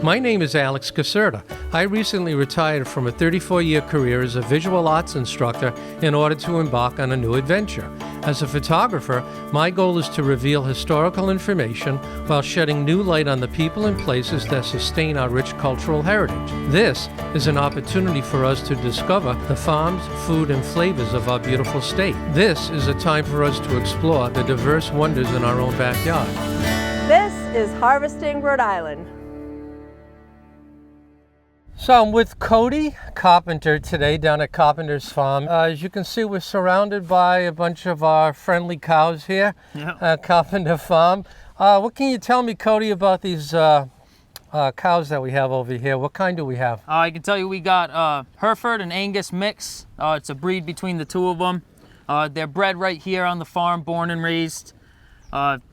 My name is Alex Caserta. I recently retired from a 34-year career as a visual arts instructor in order to embark on a new adventure. As a photographer, my goal is to reveal historical information while shedding new light on the people and places that sustain our rich cultural heritage. This is an opportunity for us to discover the farms, food, and flavors of our beautiful state. This is a time for us to explore the diverse wonders in our own backyard. This is Harvesting Rhode Island. So I'm with Cody Carpenter today down at Carpenter's Farm. As you can see, we're surrounded by a bunch of our friendly cows here at Carpenter Farm. What can you tell me, Cody, about these cows that we have over here? What kind do we have? I can tell you we got Hereford and Angus mix. It's a breed between the two of them. They're bred right here on the farm, born and raised.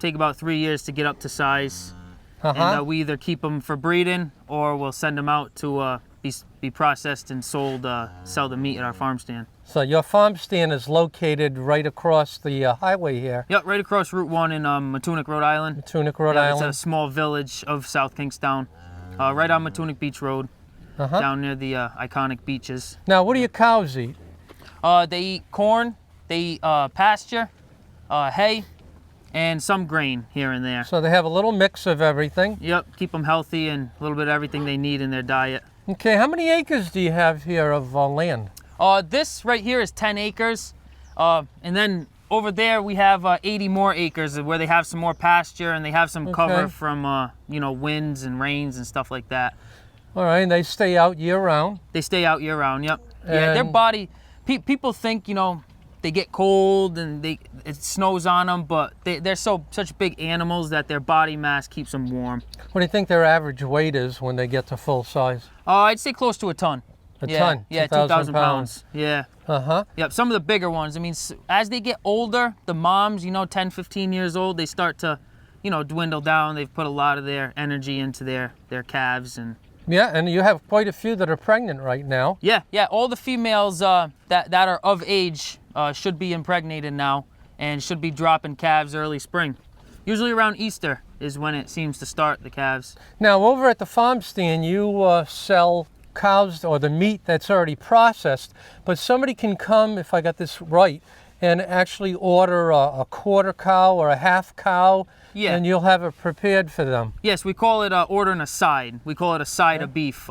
Take about 3 years to get up to size. And we either keep them for breeding or we'll send them out to be processed and sold, sell the meat at our farm stand. So your farm stand is located right across the highway here? Yep, right across Route 1 in Matunic, Rhode Island. Matunic, Rhode Island. It's a small village of South Kingstown, right on Matunic Beach Road, down near the iconic beaches. Now, what do your cows eat? They eat corn, they eat pasture, hay, and some grain here and there. So they have a little mix of everything. Yep, keep them healthy and a little bit of everything they need in their diet. Okay, how many acres do you have here of land? This right here is 10 acres. And then over there we have 80 more acres where they have some more pasture and they have some cover from, you know, winds and rains and stuff like that. All right, and they stay out year round? They stay out year round, yep. And yeah, their body, people think, you know, they get cold and it snows on them, but they're such big animals that their body mass keeps them warm. What do you think their average weight is when they get to full size? I'd say close to a ton. A ton? Yeah, 2,000 pounds. Yeah. Uh-huh. Yep, some of the bigger ones. I mean, as they get older, the moms, you know, 10, 15 years old, they start to, you know, dwindle down. They've put a lot of their energy into their calves and... Yeah, and you have quite a few that are pregnant right now. Yeah, all the females that are of age should be impregnated now and should be dropping calves early spring. Usually around Easter is when it seems to start the calves. Now, over at the farm stand, you sell cows or the meat that's already processed, but somebody can come, if I got this right, and actually order a quarter cow or a half cow, and you'll have it prepared for them. Yes, we call it ordering a side. We call it a side of beef.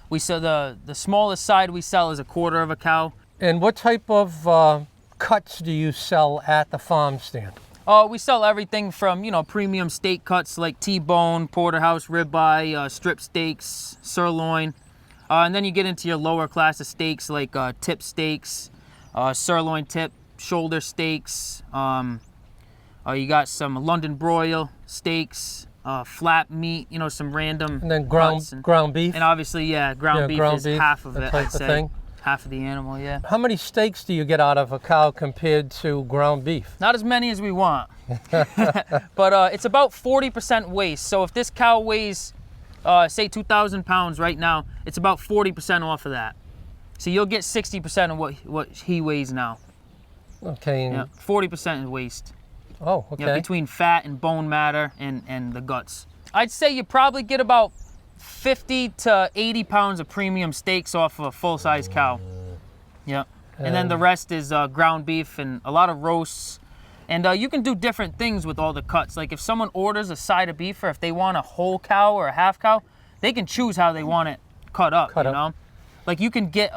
We sell the smallest side we sell is a quarter of a cow. And what type of cuts do you sell at the farm stand? We sell everything from, you know, premium steak cuts like T-bone, porterhouse, ribeye, strip steaks, sirloin. And then you get into your lower class of steaks like tip steaks, sirloin tip, shoulder steaks. You got some London broil steaks, flat meat, you know, some random. And then ground beef. And obviously, ground beef is half of it, I'd say. Half of the animal, yeah. How many steaks do you get out of a cow compared to ground beef? Not as many as we want. But it's about 40% waste. So if this cow weighs, say 2,000 pounds right now, it's about 40% off of that. So you'll get 60% of what he weighs now. Okay. Yeah, 40% is waste. Oh, okay. Yeah, between fat and bone matter and the guts. I'd say you probably get about 50 to 80 pounds of premium steaks off of a full-size cow. Yeah. And then the rest is ground beef and a lot of roasts. And you can do different things with all the cuts. Like if someone orders a side of beef or if they want a whole cow or a half cow, they can choose how they want it cut up, you know? Like you can get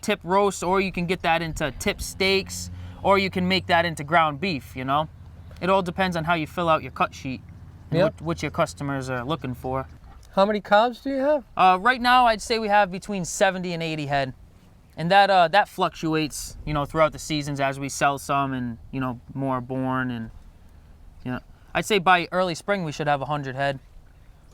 tip roast or you can get that into tip steaks or you can make that into ground beef, you know? It all depends on how you fill out your cut sheet and what your customers are looking for. How many cows do you have? Right now, I'd say we have between 70 and 80 head. And that fluctuates, you know, throughout the seasons as we sell some and, you know, more are born. And, yeah. I'd say by early spring, we should have 100 head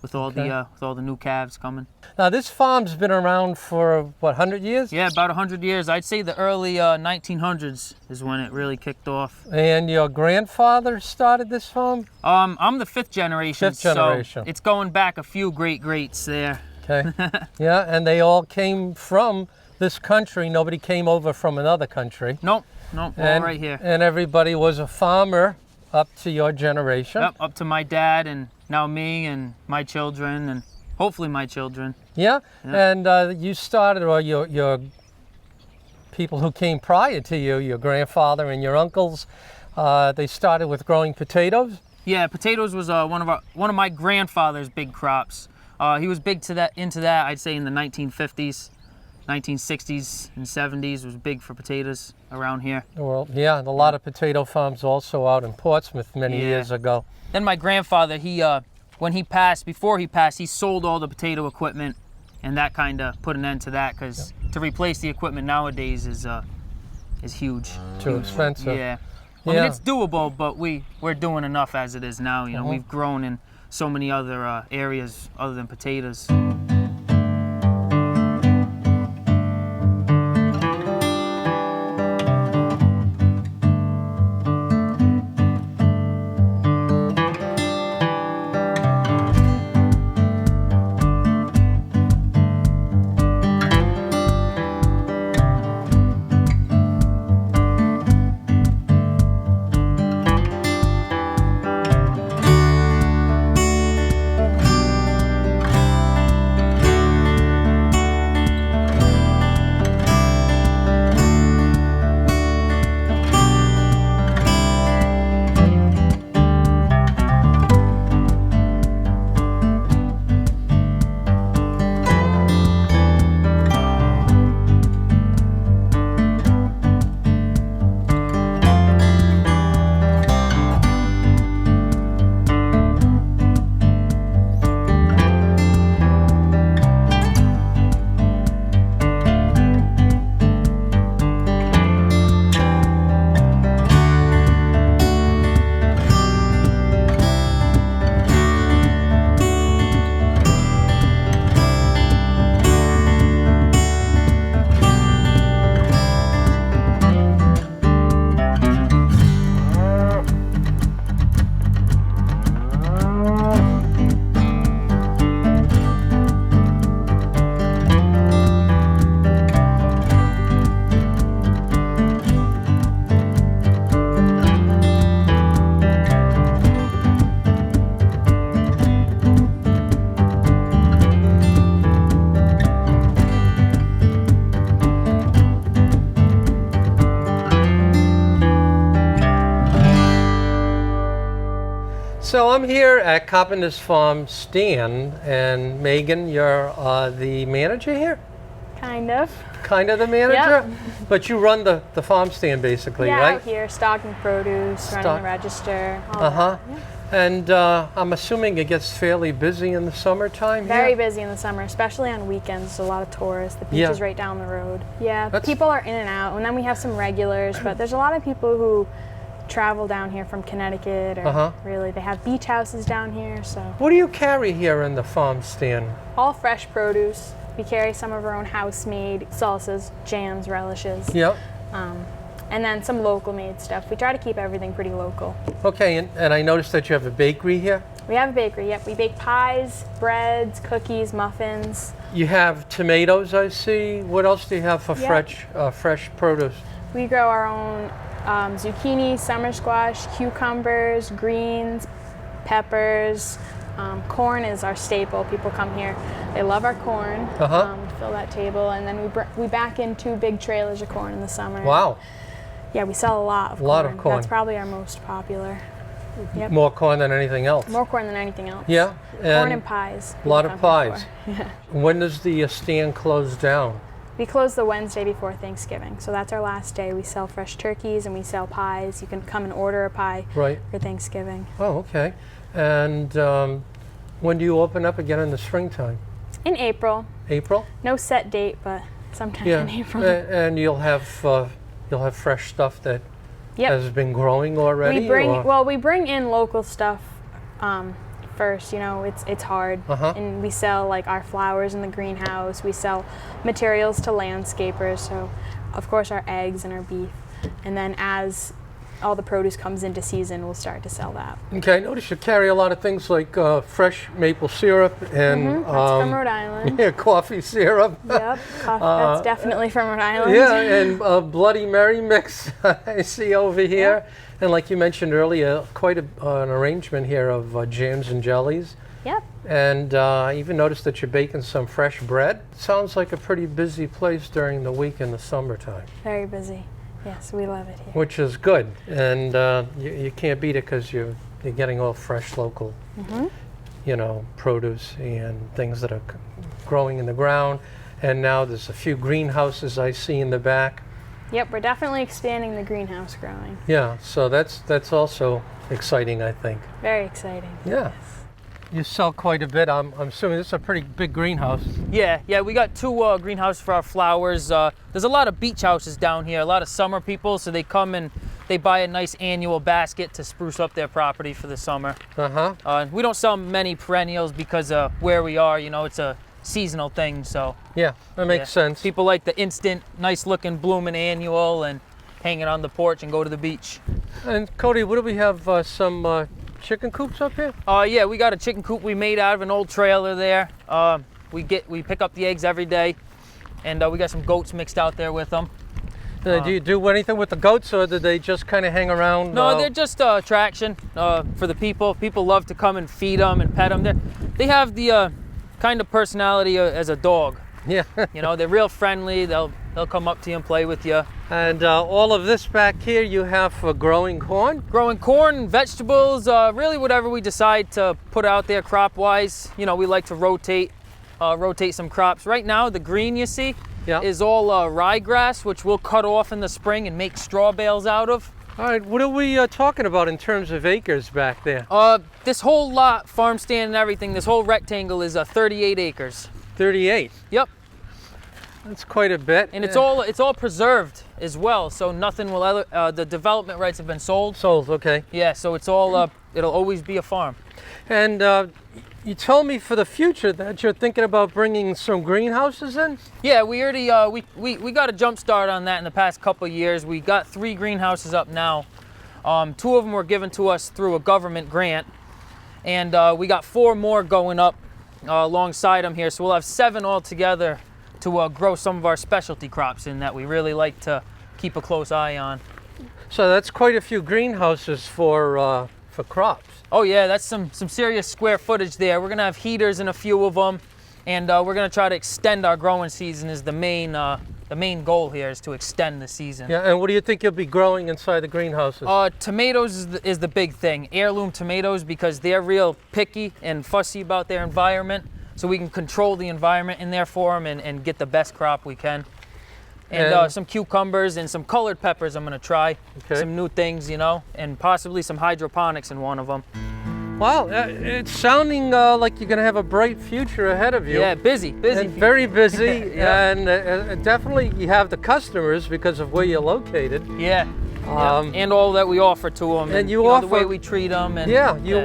with all the new calves coming. Now, this farm's been around for, what, 100 years? Yeah, about 100 years. I'd say the early 1900s is when it really kicked off. And your grandfather started this farm? I'm the fifth generation. Fifth generation. So it's going back a few greats there. Okay. Yeah, and they all came from this country. Nobody came over from another country. Nope, all right here. And everybody was a farmer up to your generation. Yep, up to my dad and now me and my children and hopefully my children. Yeah, and you started, or your people who came prior to you, your grandfather and your uncles, they started with growing potatoes? Yeah, potatoes was one of my grandfather's big crops. He was big into that, I'd say in the 1950s, 1960s and 70s was big for potatoes around here. Well, yeah, and a lot of potato farms also out in Portsmouth many years ago. Then my grandfather, before he passed, he sold all the potato equipment, and that kind of put an end to that, because to replace the equipment nowadays is huge. Too expensive. Yeah. I mean, it's doable, but we're doing enough as it is now. You know, we've grown in so many other areas other than potatoes. So I'm here at Carpenter's Farm stand, and Megan, you're the manager here? Kind of. Kind of the manager? But you run the farm stand basically, right? Out here, stocking produce, running the register. All that. Yeah. And I'm assuming it gets fairly busy in the summertime here? Very busy in the summer, especially on weekends. There's a lot of tourists. The beach is right down the road. Yeah, people are in and out, and then we have some regulars, but there's a lot of people who travel down here from Connecticut, or really, they have beach houses down here, so. What do you carry here in the farm stand? All fresh produce. We carry some of our own house-made salsas, jams, relishes. Yep. And then some local-made stuff. We try to keep everything pretty local. Okay, and I noticed that you have a bakery here? We have a bakery, yep. We bake pies, breads, cookies, muffins. You have tomatoes, I see. What else do you have for fresh produce? We grow our own zucchini, summer squash, cucumbers, greens, peppers. Corn is our staple. People come here, they love our corn. We fill that table, and then we back in 2 big trailers of corn in the summer. Wow. Yeah, we sell a lot of corn. That's probably our most popular. Yep. More corn than anything else. More corn than anything else. Yeah. Corn and pies. A lot of pies. When does the stand close down? We close the Wednesday before Thanksgiving, so that's our last day. We sell fresh turkeys and we sell pies. You can come and order a pie for Thanksgiving. Oh, okay. And when do you open up again in the springtime? In April. April? No set date, but sometime in April. And you'll have fresh stuff that has been growing already? We bring in local stuff first. You know, it's hard, and we sell like our flowers in the greenhouse. We sell materials to landscapers, so of course our eggs and our beef, and then as all the produce comes into season, we'll start to sell that. Okay, I notice you carry a lot of things like fresh maple syrup and that's from Rhode Island. Yeah, coffee syrup. Yep, that's definitely from Rhode Island. Yeah, and Bloody Mary mix I see over here. And like you mentioned earlier, quite an arrangement here of jams and jellies. Yep. And I even noticed that you're baking some fresh bread. Sounds like a pretty busy place during the week in the summertime. Very busy. Yes, we love it here. Which is good. And you can't beat it because you're getting all fresh local, you know, produce and things that are growing in the ground. And now there's a few greenhouses I see in the back. Yep, we're definitely expanding the greenhouse growing. Yeah, so that's also exciting, I think. Very exciting. Yeah. You sell quite a bit. I'm assuming this is a pretty big greenhouse. Yeah, we got 2 greenhouses for our flowers. There's a lot of beach houses down here, a lot of summer people, so they come and they buy a nice annual basket to spruce up their property for the summer. We don't sell many perennials because where we are, you know, it's a seasonal thing, so. Yeah, that makes sense. People like the instant, nice looking blooming annual and hang it on the porch and go to the beach. And Cody, what do we have, some chicken coops up here? Yeah, we got a chicken coop we made out of an old trailer there. We pick up the eggs every day, and we got some goats mixed out there with them. Do you do anything with the goats, or do they just kind of hang around? No, they're just attraction for the people. People love to come and feed them and pet them. They have the kind of personality as a dog. Yeah. You know, they're real friendly. They'll come up to you and play with you. And all of this back here you have for growing corn? Growing corn, vegetables, really whatever we decide to put out there crop-wise. You know, we like to rotate some crops. Right now, the green you see is all ryegrass, which we'll cut off in the spring and make straw bales out of. All right, what are we talking about in terms of acres back there? This whole lot, farm stand and everything, this whole rectangle is 38 acres. 38? Yep. That's quite a bit. And it's all preserved as well, so nothing will ever, the development rights have been sold. Sold, okay. Yeah, so it's all, it'll always be a farm. And you told me for the future that you're thinking about bringing some greenhouses in? Yeah, we already, we got a jump start on that in the past couple of years. We got 3 greenhouses up now. 2 of them were given to us through a government grant, and we got 4 more going up alongside them here, so we'll have 7 altogether to grow some of our specialty crops in that we really like to keep a close eye on. So that's quite a few greenhouses for crops. Oh yeah, that's some serious square footage there. We're gonna have heaters in a few of them, and we're gonna try to extend our growing season. Is the main goal here is to extend the season. Yeah, and what do you think you'll be growing inside the greenhouses? Tomatoes is the big thing. Heirloom tomatoes, because they're real picky and fussy about their environment, so we can control the environment in there for them and get the best crop we can. And some cucumbers and some colored peppers I'm gonna try. Okay. Some new things, you know, and possibly some hydroponics in one of them. Wow, it's sounding like you're gonna have a bright future ahead of you. Yeah, busy. And very busy, Yeah. and definitely you have the customers because of where you're located. Yeah. And all that we offer to them, and you know, offer the way we treat them, and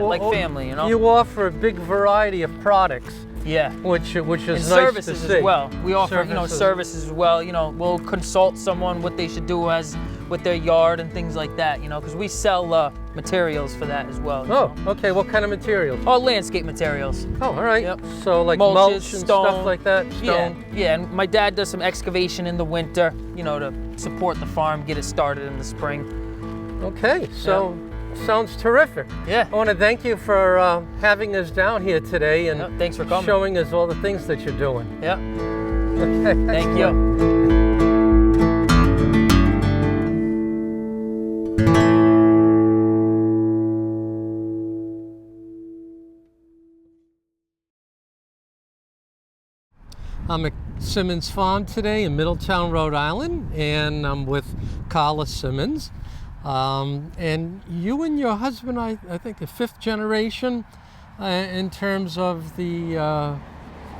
like family, you know. You offer a big variety of products. Yeah. Which is and nice to services see. as well. We offer services as well. You know, we'll consult someone what they should do with their yard and things like that. You know, because we sell materials for that as well. Oh, okay. What kind of materials? Oh, landscape materials. Oh, all right. Yep. So like Mulches, mulch and stone. stuff like that. Stone. Yeah. And my dad does some excavation in the winter. You know, to support the farm, get it started in the spring. Okay. So. Sounds terrific. Yeah. I want to thank you for having us down here today and thanks for coming. Showing us all the things that you're doing. Yeah. Okay. Thank you. I'm at Simmons Farm today in Middletown, Rhode Island, and I'm with Carla Simmons. And you and your husband, I think, the 5th generation in terms of the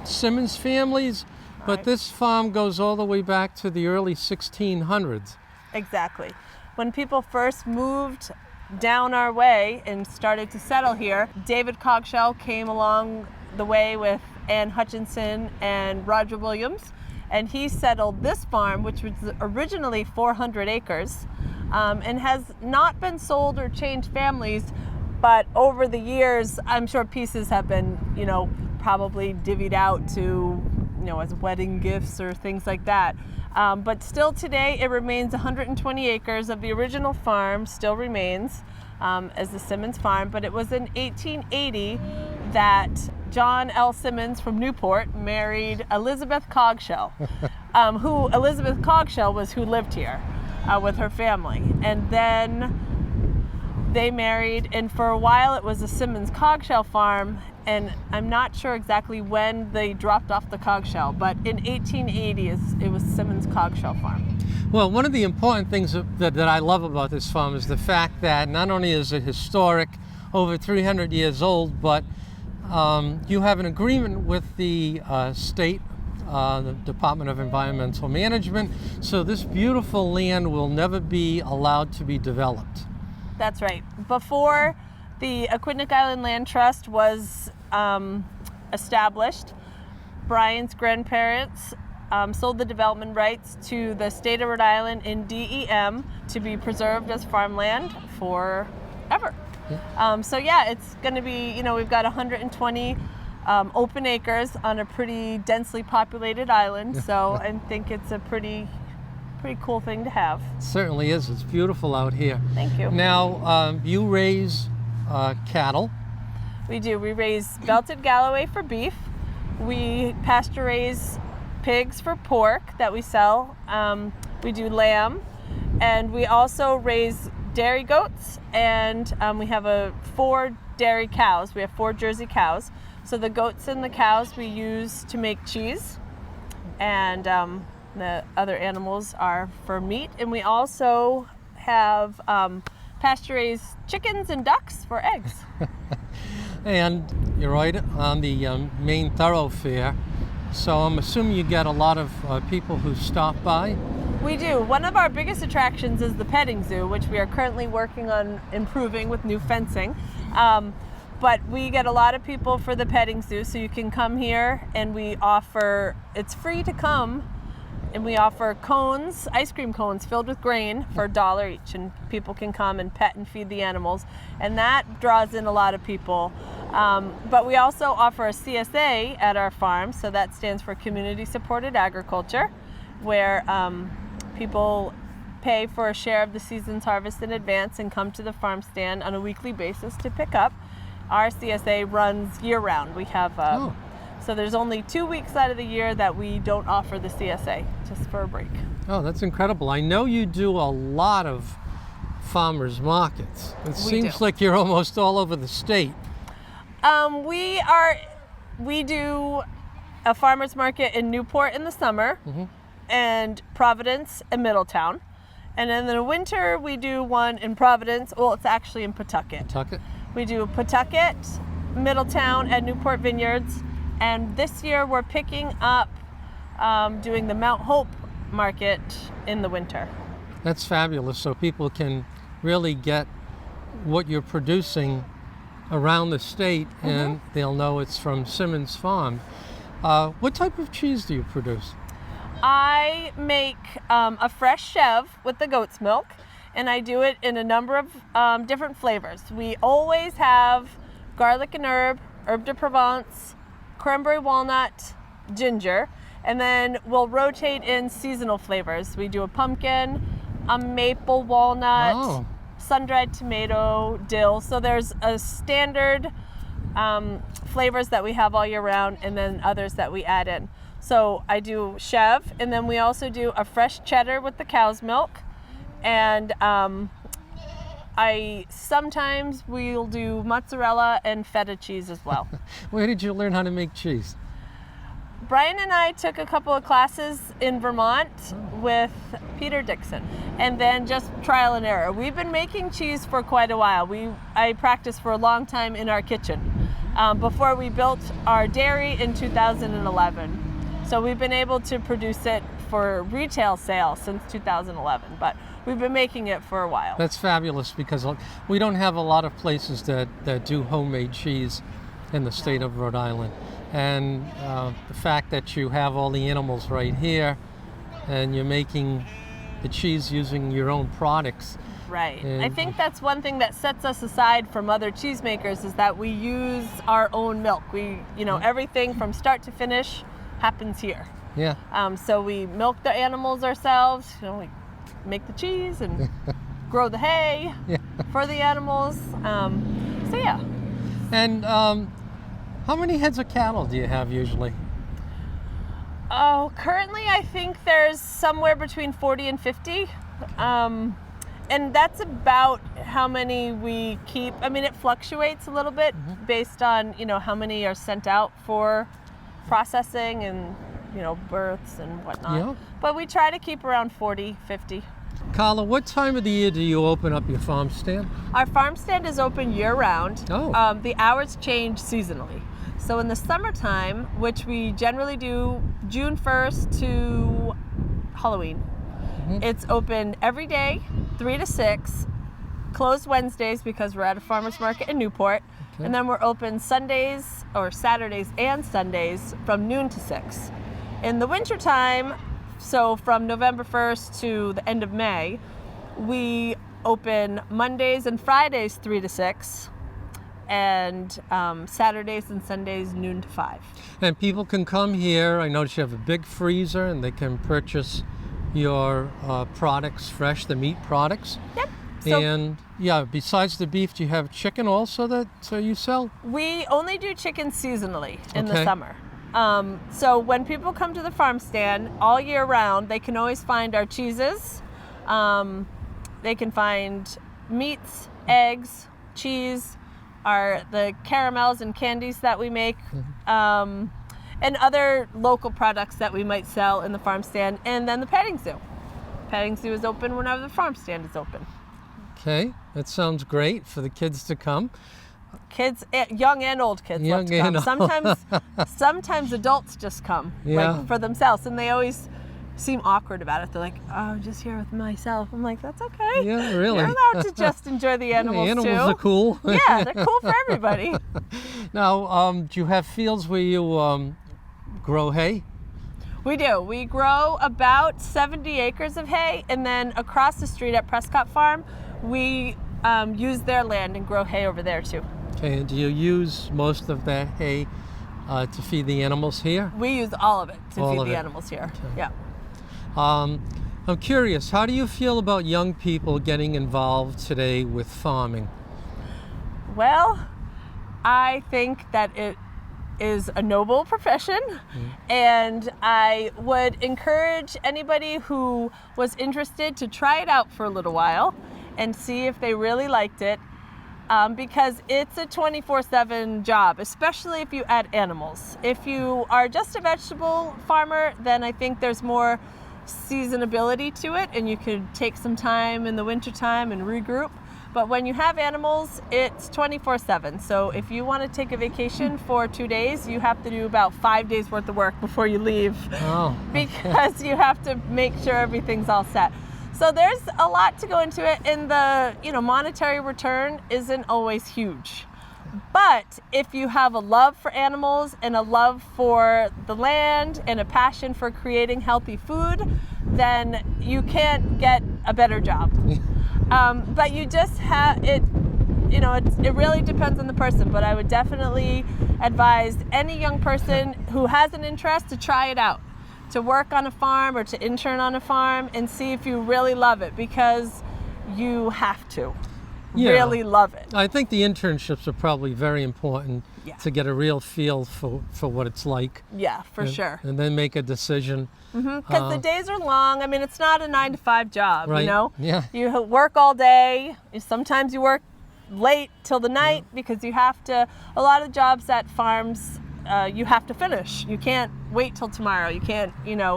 Simmons families, but this farm goes all the way back to the early 1600s. Exactly. When people first moved down our way and started to settle here, David Cogshell came along the way with Ann Hutchinson and Roger Williams, and he settled this farm, which was originally 400 acres. And has not been sold or changed families, but over the years, I'm sure pieces have been, you know, probably divvied out to as wedding gifts or things like that. But still today, it remains 120 acres of the original farm still remains as the Simmons Farm. But it was in 1880 that John L. Simmons from Newport married Elizabeth Cogshell, who Elizabeth Cogshell was who lived here with her family. And then they married, and for a while it was a Simmons Cogshell farm, and I'm not sure exactly when they dropped off the Cogshell, but in 1880 it was Simmons Cogshell Farm. Well, one of the important things that I love about this farm is the fact that not only is it historic, over 300 years old, but you have an agreement with the state, the Department of Environmental Management, so this beautiful land will never be allowed to be developed. That's right. Before the Aquidneck Island Land Trust was established, Brian's grandparents sold the development rights to the state of Rhode Island in DEM to be preserved as farmland forever. So yeah, it's going to be, we've got 120 open acres on a pretty densely populated island, so I think it's a pretty cool thing to have. It certainly is. It's beautiful out here. Thank you. Now, you raise cattle. We do. We raise belted Galloway for beef. We pasture raise pigs for pork that we sell. We do lamb, and we also raise dairy goats, and we have 4 dairy cows. We have 4 Jersey cows. So the goats and the cows we use to make cheese, and the other animals are for meat. And we also have pasture-raised chickens and ducks for eggs. And you're right on the main thoroughfare, so I'm assuming you get a lot of people who stop by. We do. One of our biggest attractions is the petting zoo, which we are currently working on improving with new fencing. But we get a lot of people for the petting zoo, so you can come here, and it's free to come, and we offer cones, ice cream cones filled with grain for $1 each, and people can come and pet and feed the animals, and that draws in a lot of people. But we also offer a CSA at our farm, so that stands for Community Supported Agriculture, where people pay for a share of the season's harvest in advance and come to the farm stand on a weekly basis to pick up. Our CSA runs year-round. We have so there's only 2 weeks out of the year that we don't offer the CSA, just for a break. Oh, that's incredible. I know you do a lot of farmers markets. It seems like you're almost all over the state. We do a farmers market in Newport in the summer, and Providence and Middletown. And then in the winter, we do one in Providence. Well, it's actually in Pawtucket. Pawtucket? We do Pawtucket, Middletown, and Newport Vineyards. And this year, we're picking up doing the Mount Hope market in the winter. That's fabulous. So people can really get what you're producing around the state, and they'll know it's from Simmons Farm. What type of cheese do you produce? I make a fresh chev with the goat's milk, and I do it in a number of different flavors. We always have garlic and herb de Provence, cranberry walnut, ginger, and then we'll rotate in seasonal flavors. We do a pumpkin, a maple walnut, sun-dried tomato, dill. So there's a standard flavors that we have all year round, and then others that we add in. So I do chev, and then we also do a fresh cheddar with the cow's milk, and sometimes we'll do mozzarella and feta cheese as well. Where did you learn how to make cheese? Brian and I took a couple of classes in Vermont with Peter Dixon, and then just trial and error. We've been making cheese for quite a while. I practiced for a long time in our kitchen before we built our dairy in 2011. So we've been able to produce it for retail sale since 2011, but we've been making it for a while. That's fabulous, because we don't have a lot of places that do homemade cheese in the state of Rhode Island. And the fact that you have all the animals right here, and you're making the cheese using your own products. Right. I think that's one thing that sets us aside from other cheesemakers, is that we use our own milk. We, everything from start to finish, happens here. Yeah. So we milk the animals ourselves. We make the cheese and grow the hay for the animals. So yeah. And how many heads of cattle do you have usually? Oh, currently I think there's somewhere between 40 and 50. And that's about how many we keep. I mean, it fluctuates a little bit based on, how many are sent out for processing and, births and whatnot. Yeah. But we try to keep around 40, 50. Carla, what time of the year do you open up your farm stand? Our farm stand is open year-round. Oh. The hours change seasonally. So in the summertime, which we generally do June 1st to Halloween, it's open every day, 3 to 6, closed Wednesdays because we're at a farmer's market in Newport, and then we're open Sundays or Saturdays and Sundays from noon to 6. In the wintertime, so from November 1st to the end of May, we open Mondays and Fridays 3 to 6, and Saturdays and Sundays noon to 5. And people can come here. I notice you have a big freezer, and they can purchase your products fresh, the meat products. Yep. So And besides the beef, do you have chicken also that you sell? we only do chicken seasonally in the Okay. summer. So when people come to the farm stand all year round, they can always find our cheeses. They can find meats, eggs, cheese, the caramels and candies that we make, and other local products that we might sell in the farm stand, and then the petting zoo. Petting zoo is open whenever the farm stand is open. Okay, that sounds great for the kids to come. Kids, young and old kids love to Young come. and old. Sometimes adults just come Yeah. for themselves, and they always seem awkward about it. They're like, "Oh, I'm just here with myself." I'm like, "That's okay. Yeah, really. You're allowed to just enjoy the animals The animals too." are cool. Yeah, they're cool for everybody. Now, do you have fields where you grow hay? We do. We grow about 70 acres of hay, and then across the street at Prescott Farm, we use their land and grow hay over there too. Okay, and do you use most of that hay to feed the animals here? We use all of it to All feed of the it. animals here. Okay. Yeah. I'm curious, how do you feel about young people getting involved today with farming? Well, I think that it is a noble profession, and I would encourage anybody who was interested to try it out for a little while and see if they really liked it, because it's a 24/7 job, especially if you add animals. If you are just a vegetable farmer, then I think there's more seasonability to it, and you could take some time in the wintertime and regroup. But when you have animals, it's 24/7. So if you want to take a vacation for 2 days, you have to do about 5 days worth of work before you leave, Oh, because you have to make sure everything's all set. So there's a lot to go into it, and the monetary return isn't always huge. But if you have a love for animals and a love for the land and a passion for creating healthy food, then you can't get a better job. But you just have it. It really depends on the person. But I would definitely advise any young person who has an interest to try it out, to work on a farm or to intern on a farm and see if you really love it, because you have to really love it. I think the internships are probably very important Yeah. to get a real feel for what it's like. Yeah, for sure. And then make a decision. Because the days are long. I mean, it's not a 9-to-5 job, Right. you know? Yeah. You work all day. Sometimes you work late till the night because you have to. A lot of jobs at farms, you have to finish. You can't wait till tomorrow. You can't,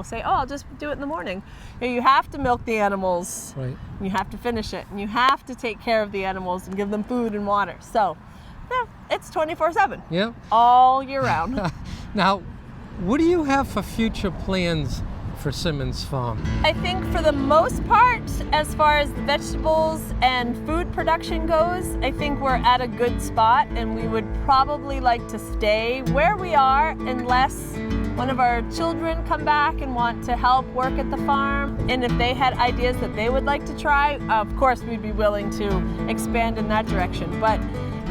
say, "Oh, I'll just do it in the morning." You have to milk the animals. Right. And you have to finish it. And you have to take care of the animals and give them food and water. So, yeah, it's 24/7. Yeah. All year round. Now, what do you have for future plans for Simmons Farm? I think for the most part, as far as the vegetables and food production goes, I think we're at a good spot, and we would probably like to stay where we are unless one of our children come back and want to help work at the farm. And if they had ideas that they would like to try, of course we'd be willing to expand in that direction. But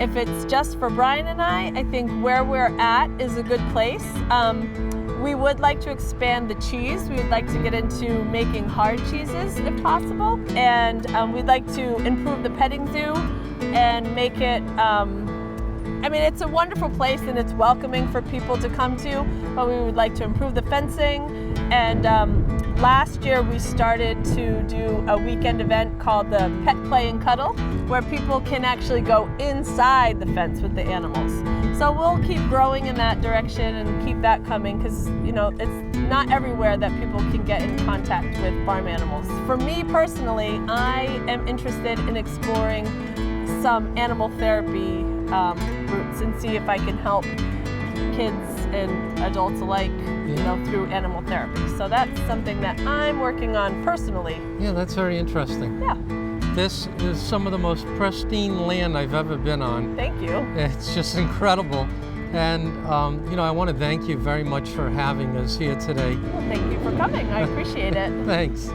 if it's just for Brian and I think where we're at is a good place. We would like to expand the cheese. We would like to get into making hard cheeses if possible. And we'd like to improve the petting zoo and make it, I mean, it's a wonderful place and it's welcoming for people to come to, but we would like to improve the fencing. And last year we started to do a weekend event called the Pet Play and Cuddle, where people can actually go inside the fence with the animals. So we'll keep growing in that direction and keep that coming, because you know, it's not everywhere that people can get in contact with farm animals. For me personally, I am interested in exploring some animal therapy routes and see if I can help kids and adults alike, you know, through animal therapy. So that's something that I'm working on personally. Yeah, that's very interesting. Yeah. This is some of the most pristine land I've ever been on. Thank you. It's just incredible. And, you know, I want to thank you very much for having us here today. Well, thank you for coming. I appreciate it. Thanks.